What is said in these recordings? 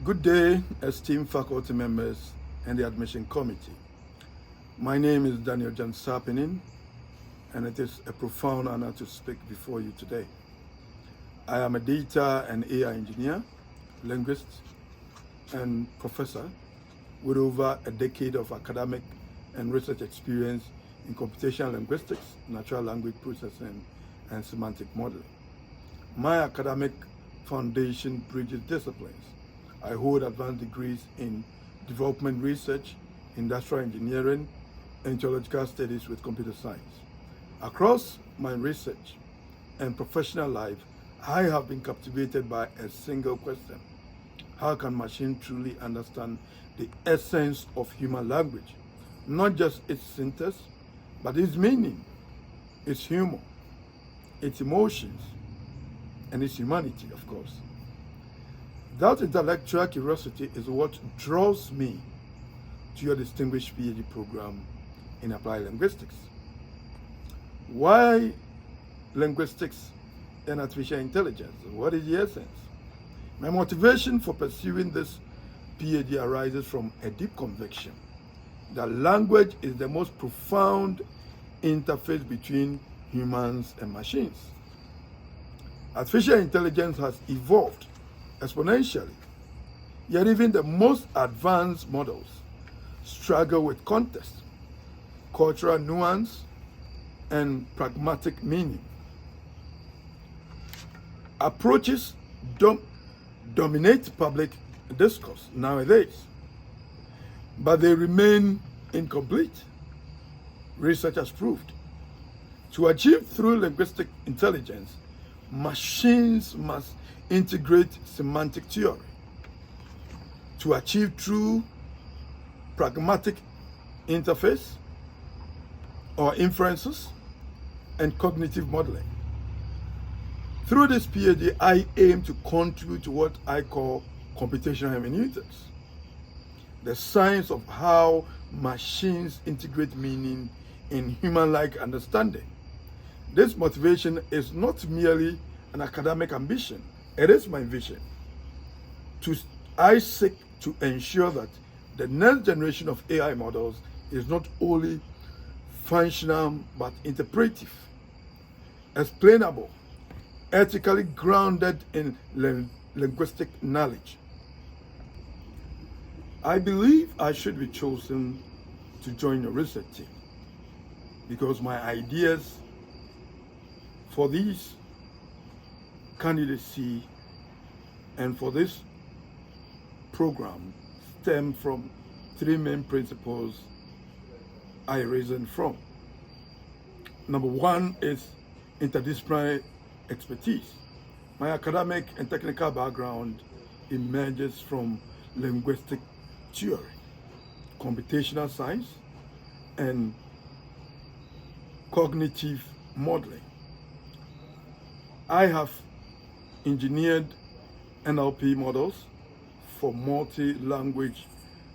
Good day, esteemed faculty members and the admission committee. My name is Daniel Jan Sapinin, and it is a profound honor to speak before you today. I am a data and AI engineer, linguist, and professor with over a decade of academic and research experience in computational linguistics, natural language processing, and semantic modeling. My academic foundation bridges disciplines. I hold advanced degrees in development research, industrial engineering, and theological studies with computer science. Across my research and professional life, I have been captivated by a single question: how can machine truly understand the essence of human language? Not just its syntax, but its meaning, its humor, its emotions, and its humanity, of course. That intellectual curiosity is what draws me to your distinguished PhD program in Applied Linguistics. Why linguistics and artificial intelligence? What is the essence? My motivation for pursuing this PhD arises from a deep conviction that language is the most profound interface between humans and machines. Artificial intelligence has evolved exponentially, yet even the most advanced models struggle with context, cultural nuance, and pragmatic meaning. Approaches dominate public discourse nowadays, but they remain incomplete. Research has proved to achieve true linguistic intelligence, machines must integrate semantic theory. To achieve true pragmatic interface or inferences and cognitive modeling. Through this PhD, I aim to contribute to what I call computational hermeneutics, the science of how machines integrate meaning in human-like understanding. This motivation is not merely an academic ambition, it is my vision. I seek to ensure that the next generation of AI models is not only functional but interpretive, explainable, ethically grounded in linguistic knowledge. I believe I should be chosen to join your research team because my ideas for these candidacy and for this program stem from three main principles I reason from. Number one is interdisciplinary expertise. My academic and technical background emerges from linguistic theory, computational science, and cognitive modeling. I have engineered NLP models for multi-language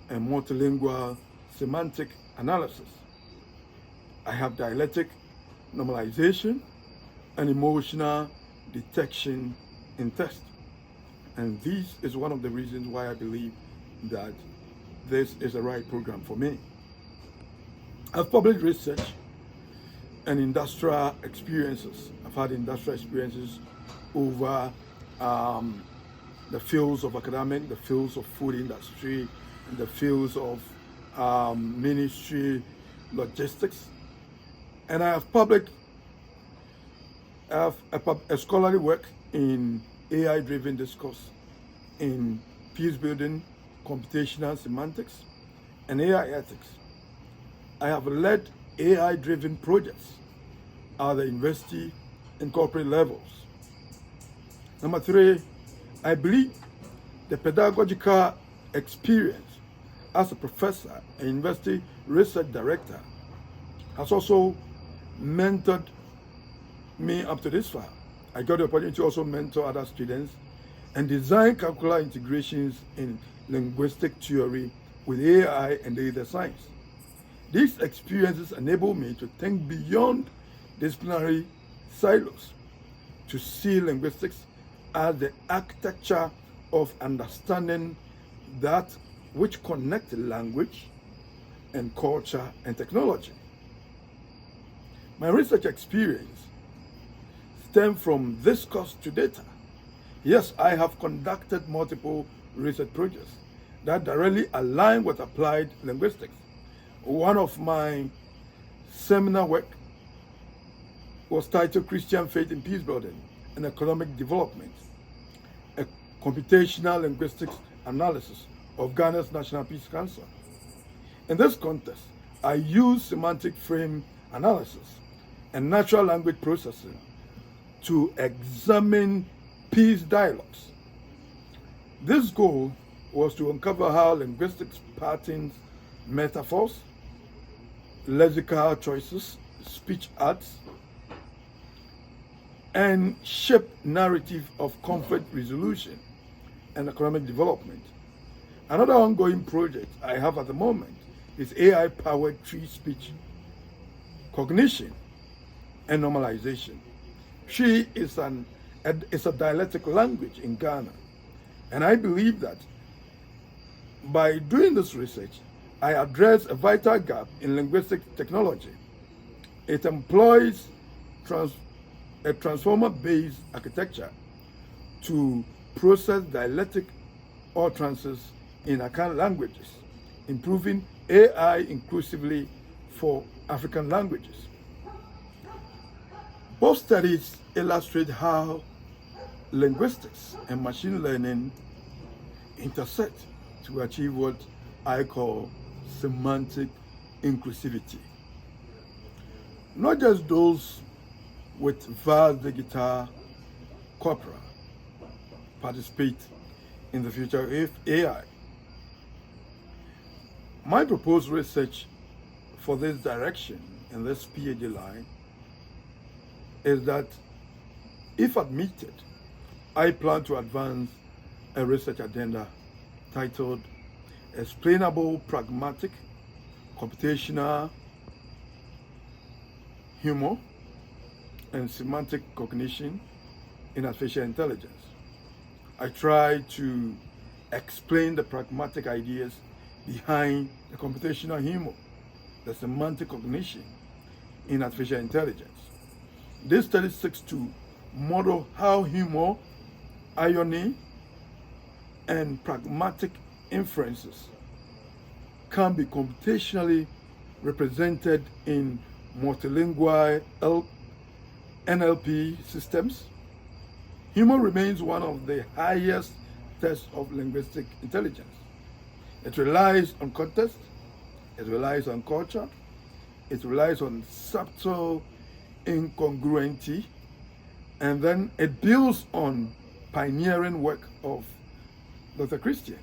and multilingual semantic analysis. I have dialectic normalization and emotional detection in test. And this is one of the reasons why I believe that this is the right program for me. I've published research and industrial experiences. I've had industrial experiences over the fields of academic, the fields of food industry, and the fields of ministry, logistics. And I have published a scholarly work in AI-driven discourse, in peace building, computational semantics, and AI ethics. I have led AI-driven projects at the university and corporate levels. Number three, I believe the pedagogical experience as a professor and university research director has also mentored me up to this far. I got the opportunity to also mentor other students and design curricular integrations in linguistic theory with AI and data science. These experiences enable me to think beyond disciplinary silos, to see linguistics as the architecture of understanding that which connect language and culture and technology. My research experience stems from discourse to data. Yes, I have conducted multiple research projects that directly align with applied linguistics. One of my seminar work was titled Christian Faith in Peace Building and Economic Development, a computational linguistics analysis of Ghana's National Peace Council. In this context, I use semantic frame analysis and natural language processing to examine peace dialogues. This goal was to uncover how linguistics patterns, metaphors, lexical choices, speech arts, and shape narrative of conflict resolution and economic development. Another ongoing project I have at the moment is AI-powered tree speech cognition and normalization. Tree is a dialectic language in Ghana, and I believe that by doing this research, I address a vital gap in linguistic technology. It employs a transformer-based architecture to process dialectic utterances in Akan languages, improving AI inclusively for African languages. Both studies illustrate how linguistics and machine learning intersect to achieve what I call semantic inclusivity. Not just those with vast digital corpora participate in the future of AI. My proposed research for this direction in this PhD line is that, if admitted, I plan to advance a research agenda titled Explainable Pragmatic Computational Humor and Semantic Cognition in Artificial Intelligence. I try to explain the pragmatic ideas behind the computational humor, the semantic cognition in artificial intelligence. This study seeks to model how humor, irony, and pragmatic inferences can be computationally represented in multilingual NLP systems. Humor remains one of the highest tests of linguistic intelligence. It relies on context, it relies on culture, it relies on subtle incongruity, and then it builds on pioneering work of Dr. Christian.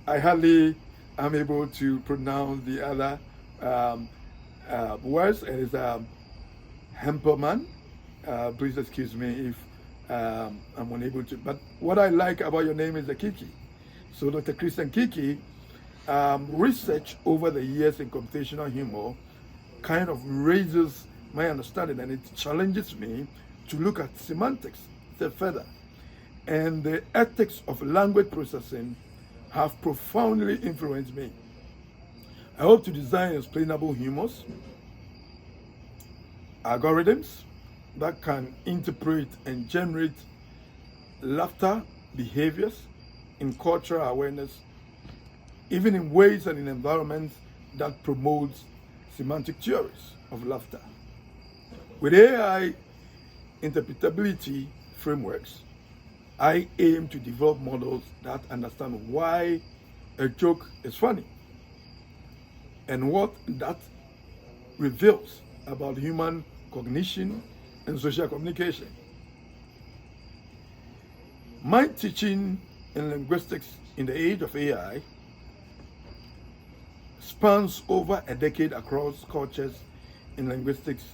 I hardly am able to pronounce the other words. It is Hempelman. Please excuse me if I'm unable to. But what I like about your name is the Kiki. So Dr. Christian Kiki, research over the years in computational humor kind of raises my understanding, and it challenges me to look at semantics further. And the ethics of language processing have profoundly influenced me. I hope to design explainable humors, algorithms that can interpret and generate laughter behaviors in cultural awareness, even in ways and in environments that promotes semantic theories of laughter. With AI interpretability frameworks, I aim to develop models that understand why a joke is funny and what that reveals about human cognition and social communication. My teaching in linguistics in the age of AI spans over a decade across cultures in linguistics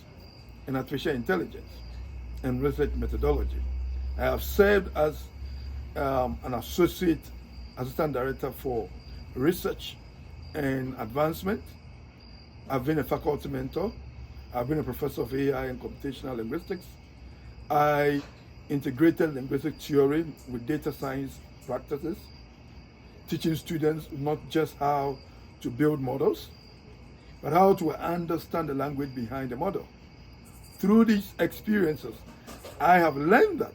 and artificial intelligence and research methodology. I have served as an associate assistant director for research and advancement. I've been a faculty mentor. I've been a professor of AI and computational linguistics. I integrated linguistic theory with data science practices, teaching students not just how to build models, but how to understand the language behind the model. Through these experiences, I have learned that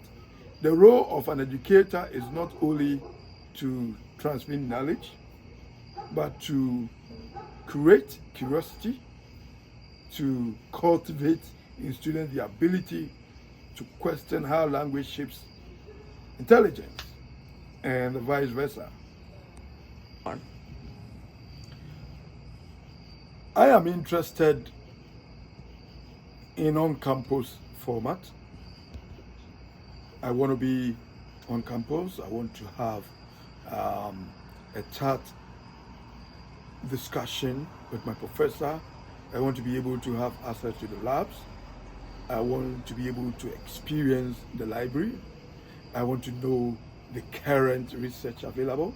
the role of an educator is not only to transmit knowledge, but to create curiosity, to cultivate in students the ability to question how language shapes intelligence, and vice versa. I am interested in on-campus format. I want to be on campus. I want to have a chat discussion with my professor. I want to be able to have access to the labs. I want to be able to experience the library. I want to know the current research available.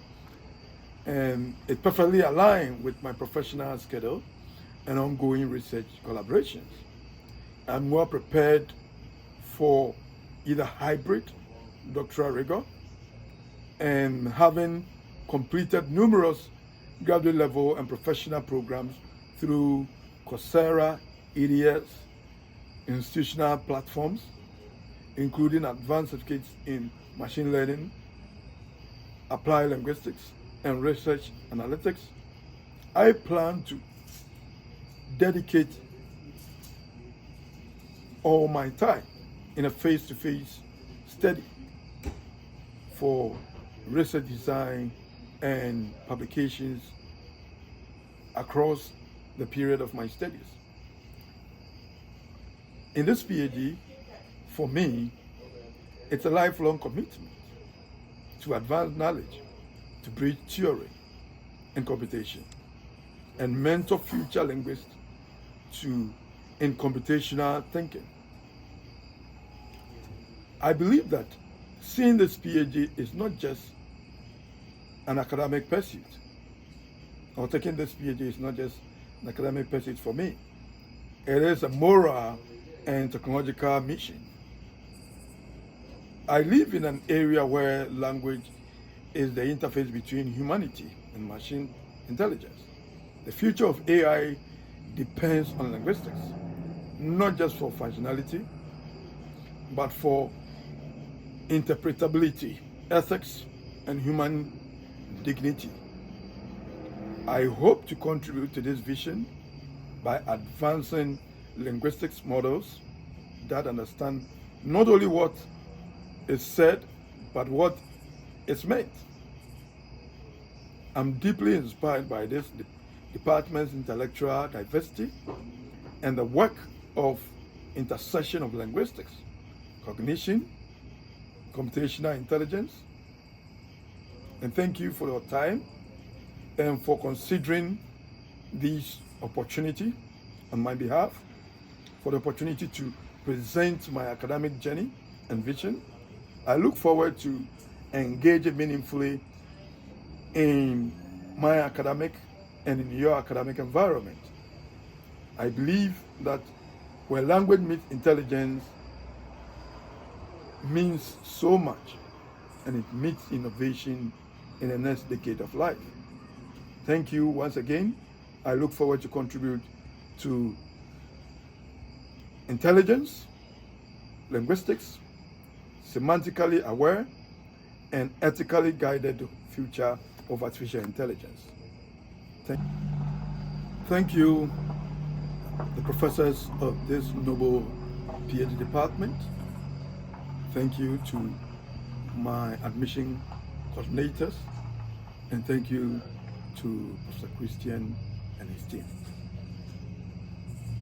And it perfectly aligns with my professional schedule and ongoing research collaborations. I'm well prepared for either hybrid doctoral rigor, and having completed numerous graduate level and professional programs through Coursera, EDS, institutional platforms, including advanced certificates in machine learning, applied linguistics, and research analytics. I plan to dedicate all my time in a face-to-face study for research design and publications across the period of my studies. In this PhD, for me, it's a lifelong commitment to advance knowledge, to bridge theory and computation, and mentor future linguists in computational thinking. I believe that seeing this PhD is not just an academic pursuit, or taking this PhD is not just an academic pursuit for me. It is a moral and technological mission. I live in an area where language is the interface between humanity and machine intelligence. The future of AI depends on linguistics, not just for functionality, but for interpretability, ethics, and human dignity. I hope to contribute to this vision by advancing linguistics models that understand not only what is said, but what is meant. I'm deeply inspired by this department's intellectual diversity and the work of intersection of linguistics, cognition, computational intelligence. And thank you for your time and for considering this opportunity on my behalf, for the opportunity to present my academic journey and vision. I look forward to engaging meaningfully in my academic and in your academic environment. I believe that when language meets intelligence means so much, and it meets innovation in the next decade of life. Thank you once again. I look forward to contribute to intelligence, linguistics, semantically aware, and ethically guided future of artificial intelligence. Thank you, the professors of this noble PhD department. Thank you to my admission coordinators, and thank you to Professor Christian and his team.